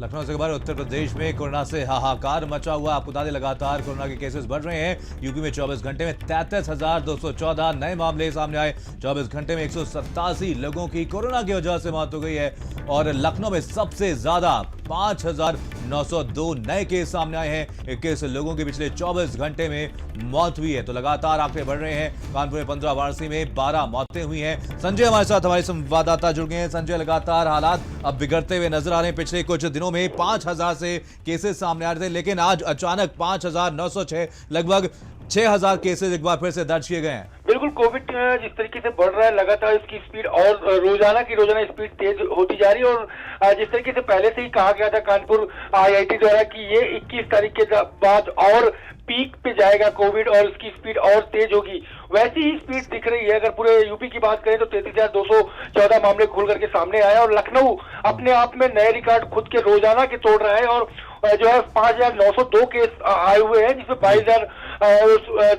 लखनऊ से खबर उत्तर प्रदेश में कोरोना से हाहाकार मचा हुआ। आपको बता दें लगातार कोरोना के केसेस बढ़ रहे हैं। यूपी में 24 घंटे में 33,214 नए मामले सामने आए। 24 घंटे में 187 लोगों की कोरोना की वजह से मौत हो गई है और लखनऊ में सबसे ज्यादा 5,902 नए केस सामने आए हैं। 21 लोगों की पिछले 24 घंटे में मौत हुई है। तो लगातार आंकड़े बढ़ रहे हैं। कानपुर में 15, वाराणसी में 12 मौतें हुई हैं। संजय हमारे साथ, हमारे संवाददाता जुड़ गए हैं। संजय, लगातार हालात अब बिगड़ते हुए नजर आ रहे हैं। पिछले कुछ दिनों में 5,000 से केसेस सामने आ रहे थे, लेकिन आज अचानक 5,906, लगभग 6,000 केसेस एक बार फिर से दर्ज किए गए हैं। बिल्कुल, कोविड जिस तरीके से बढ़ रहा है लगातार इसकी स्पीड और रोजाना स्पीड तेज होती जा रही है। और जिस तरीके से पहले से ही कहा गया था कानपुर IIT द्वारा कि ये 21 तारीख के बाद और पीक पे जाएगा कोविड और इसकी स्पीड और तेज होगी, वैसी ही स्पीड दिख रही है। अगर पूरे यूपी की बात करें तो 33,214 मामले खुल करके सामने आए और लखनऊ अपने आप में नए रिकॉर्ड खुद के रोजाना के तोड़ रहा है और जो है 5,902 केस आए हुए हैं, जिसमें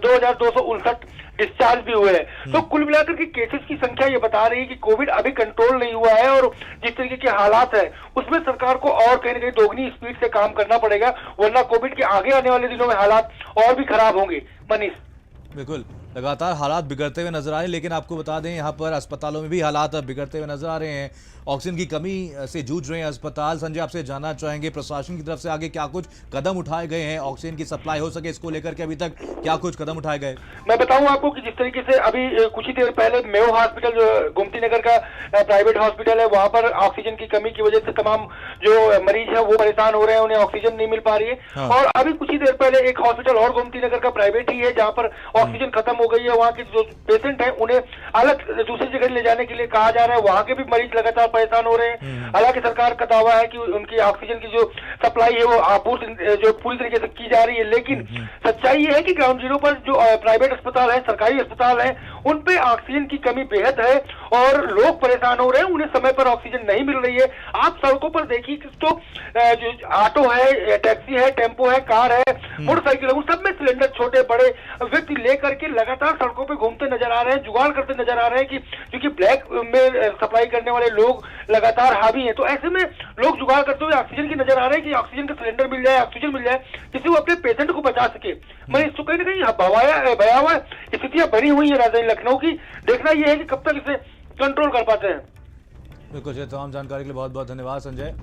2,259 डिस्चार्ज भी हुए हैं। तो कुल मिलाकर के केसेस की संख्या ये बता रही है कि कोविड अभी कंट्रोल नहीं हुआ है और जिस तरीके के हालात है उसमें सरकार को और कहीं ना कहीं दोगुनी स्पीड से काम करना पड़ेगा, वरना कोविड के आगे आने वाले दिनों में हालात और भी खराब होंगे। मनीष, बिल्कुल, लगातार हालात बिगड़ते हुए नजर आ रहे हैं, लेकिन आपको बता दें यहाँ पर अस्पतालों में भी हालात बिगड़ते हुए नजर आ रहे हैं। ऑक्सीजन की कमी से जूझ रहे हैं अस्पताल। संजय, आपसे जानना चाहेंगे प्रशासन की तरफ से आगे क्या कुछ कदम उठाए गए हैं, ऑक्सीजन की सप्लाई हो सके इसको लेकर के अभी तक क्या कुछ कदम उठाए गए? मैं बताऊं आपको कि जिस तरीके से अभी कुछ ही देर पहले मेयो हॉस्पिटल, जो गोमती नगर का प्राइवेट हॉस्पिटल है, वहां पर ऑक्सीजन की कमी की वजह से तमाम जो मरीज है वो परेशान हो रहे हैं, उन्हें ऑक्सीजन नहीं मिल पा रही है। हाँ। और अभी कुछ ही देर पहले एक हॉस्पिटल और गोमती नगर का प्राइवेट ही है जहां पर ऑक्सीजन खत्म हो गई है। वहां के जो पेशेंट है उन्हें अलग दूसरी जगह ले जाने के लिए कहा जा रहा है। वहां के भी मरीज लगातार परेशान हो रहे हैं। हालांकि सरकार का दावा है कि उनकी ऑक्सीजन की जो सप्लाई है वो आपूर्ति जो पूरी तरीके से की जा रही है, लेकिन सच्चाई ये है कि ग्राउंड जीरो पर जो प्राइवेट अस्पताल है, सरकारी अस्पताल है, उन पे ऑक्सीजन की कमी बेहद है और लोग परेशान हो रहे हैं। उन्हें समय पर ऑक्सीजन नहीं मिल रही है। आप सड़कों पर देखिए तो जो ऑटो है, टैक्सी है, टेम्पो है, कार है, मोटरसाइकिल है, उन सब में सिलेंडर छोटे बड़े व्यक्ति लेकर के लगातार सड़कों पे घूमते नजर आ रहे हैं, जुगाड़ करते नजर आ रहे हैं कि क्योंकि ब्लैक में सप्लाई करने वाले लोग लगातार हावी हैं। तो ऐसे में लोग जुगाड़ करते हुए ऑक्सीजन की नजर आ रहे हैं कि ऑक्सीजन का सिलेंडर मिल जाए, ऑक्सीजन मिल जाए, जिससे वो अपने पेशेंट को बचा सके। मैं इसको कहीं ना कहीं भयावह स्थितियां बनी हुई है राजधानी लखनऊ की। देखना यह है कि कब तक इसे कंट्रोल कर पाते हैं। बिल्कुल, तमाम जानकारी के लिए बहुत बहुत धन्यवाद संजय।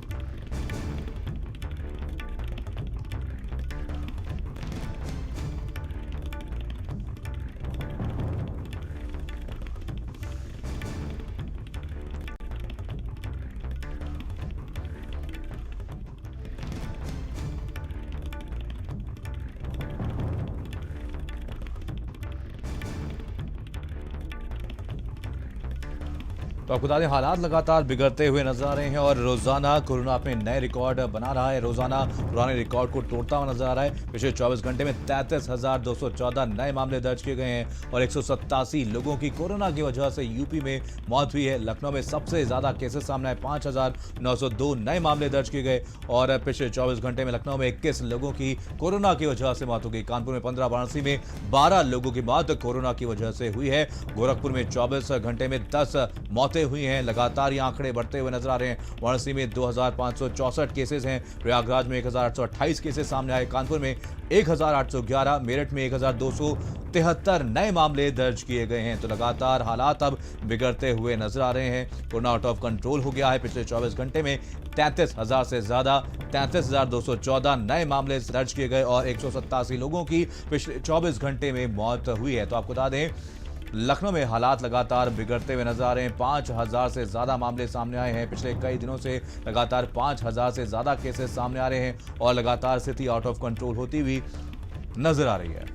तो आपको बता दें हालात लगातार बिगड़ते हुए नजर आ रहे हैं और रोजाना कोरोना अपने नए रिकॉर्ड बना रहा है, रोजाना पुराने रिकॉर्ड को तोड़ता हुआ नजर आ रहा है। पिछले 24 घंटे में 33,214 नए मामले दर्ज किए गए हैं और 187 लोगों की कोरोना की वजह से यूपी में मौत हुई है। लखनऊ में सबसे ज्यादा केसेस सामने आए, 5,902 नए मामले दर्ज किए गए और पिछले 24 घंटे में लखनऊ में 21 लोगों की कोरोना की वजह से मौत हो गई। कानपुर में 15, वाराणसी में 12 लोगों की मौत कोरोना की वजह से हुई है। गोरखपुर में 24 घंटे में 10 मौतें हुई हैं। लगातार ये आंकड़े बढ़ते हुए नजर आ रहे हैं। वाराणसी में 2,564 केसेस हैं। प्रयागराज में 1,828 केसेस सामने आए। कानपुर में 1,811, मेरठ में 1,273 नए मामले दर्ज किए गए हैं। तो लगातार हालात अब बिगड़ते हुए नजर आ रहे हैं। कोरोना आउट ऑफ कंट्रोल हो गया है। पिछले 24 घंटे में 33,000 से ज्यादा 33,214 नए मामले दर्ज किए गए और 187 लोगों की पिछले 24 घंटे में मौत हुई है। तो आपको बता दें लखनऊ में हालात लगातार बिगड़ते हुए नजर आ रहे हैं। 5,000 से ज्यादा मामले सामने आए हैं। पिछले कई दिनों से लगातार 5,000 से ज्यादा केसेस सामने आ रहे हैं और लगातार स्थिति आउट ऑफ कंट्रोल होती हुई नजर आ रही है।